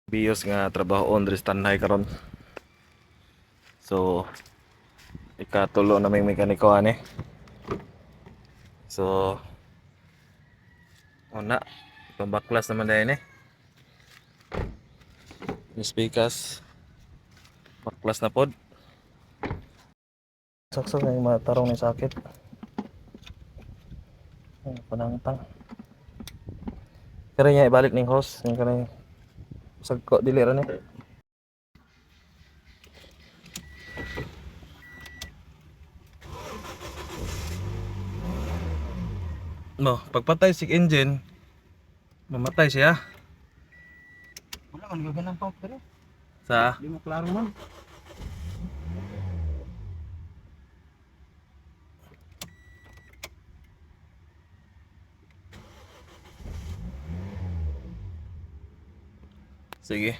Biyos nga trabaho on diri tanay karon. So ikatulo na may mekaniko ani. So una pambaklas naman dahil eh. Yung speakers baklas na pod. Saksak na yung matarong ni sakit. Panangtang. Kaya niya ibalik ning hose. Yung kanang sagko dili ra ni. No, pagpatay sig engine, mamatay siya. Wala man gaganang pump pero Sa di mo klaro man. sige.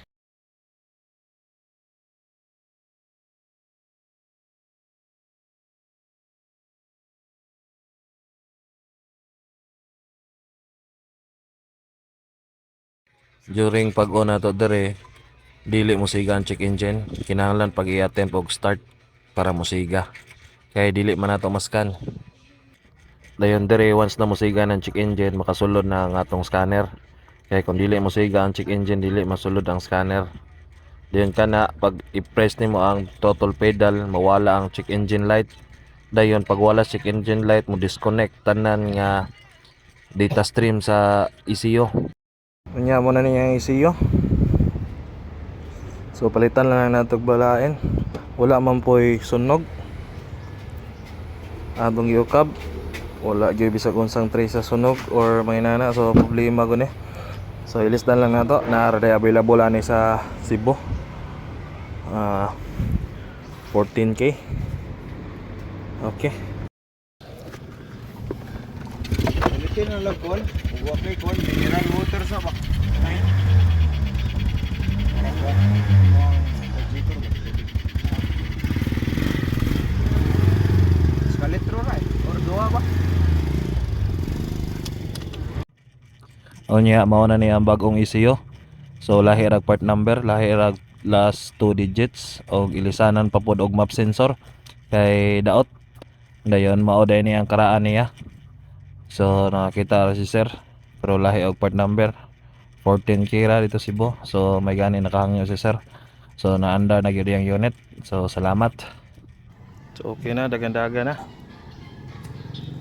During pag-on na to dere, dili mo siga ang check engine. Kinahanglan pag i-attempt og start para mo siga. Kaya dili man nato maskan. Dayon dere once na mo siga ng check engine, makasulod na ang atong scanner. Kaya kung dili mo siga ang check engine, dili masulod ang scanner. Dayon kana pag i-press nimo ang throttle pedal, mawala ang check engine light. Dayon pag wala check engine light, mo disconnect tanan nga data stream sa ECU. Unya mo na niya ang ECU. So palitan lang natog balain. Wala man po'y sunog. Atong giukab. Wala gyud bisag unsang trace sa sunog or mahinana, so problema gud ni. So ilistan lang nato na available ani sa Cebu. 14K. Okay. Ulitin ang lagkon, huwag kay kon, mineral water sa ba? Ay. Skalitro ra or duha ba? Unya mao na ni ang bagong ECU. So lahi rag part number, lahi rag last 2 digits og ilisanan pa pod og map sensor kay daot. Dayon mao day ni ang karaan niya. So nakakita ra si sir pero lahi og part number. 14K ra dito Cebu. So may gani nakahangyo si sir. So naandar na gyud ang unit. So salamat. So okay na, dagan-dagan na.